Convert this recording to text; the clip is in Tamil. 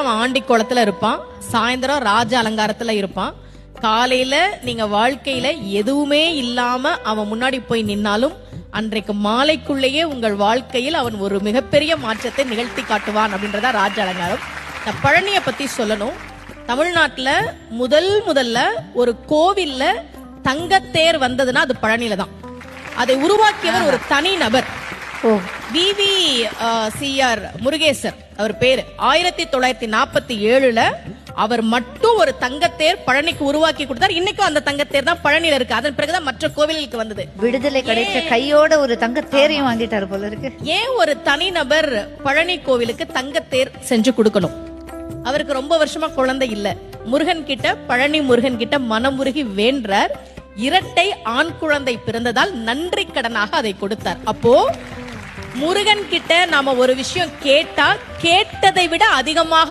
அவன் ஆண்டி குளத்துல இருப்பான், சாயந்தரம் ராஜ அலங்காரத்துல இருப்பான். காலையில நீங்க வாழ்க்கையில எதுவுமே இல்லாம அவன் முன்னாடி போய் நின்னாலும் அன்றைக்கு மாலைக்குள்ளேயே உங்கள் வாழ்க்கையில் அவன் ஒரு மிகப்பெரிய மாற்றத்தை நிகழ்த்தி காட்டுவான் அப்படின்றதா ராஜ அலங்காரம். இந்த பழனிய பத்தி சொல்லணும். தமிழ்நாட்டுல முதல்ல ஒரு கோவில்ல தங்கத்தேர் வந்ததுன்னா அது பழனியில தான். அதை உருவாக்கியவர் ஒரு தனி நபர். VVCR முருகேசர் அவர் பேரு. 1947 அவர் மட்டும் ஒரு தங்கத்தேர் பழனிக்கு உருவாக்கி கொடுத்தார். இன்னைக்கும் அந்த தங்கத்தேர் தான் பழனியில இருக்கு. அதன் பிறகுதான் மற்ற கோவிலுக்கு வந்தது. விடுதலை கிடைச்ச கையோட ஒரு தங்கத்தேரையும் வாங்கிட்டாரு போல இருக்கு. ஏன் ஒரு தனி நபர் பழனி கோவிலுக்கு தங்கத்தேர் செஞ்சு கொடுக்கணும்? அவருக்கு ரொம்ப வருஷமா குழந்தை இல்ல. முருகன் கிட்ட, பழனி முருகன் கிட்ட மனமுருகி வேண்டார். இரட்டை ஆண் குழந்தை பிறந்ததால் நன்றி கடனாக அதை கொடுத்தார். அப்போ முருகன் கிட்ட நாம ஒரு விஷயம் கேட்டா கேட்டதை விட அதிகமாக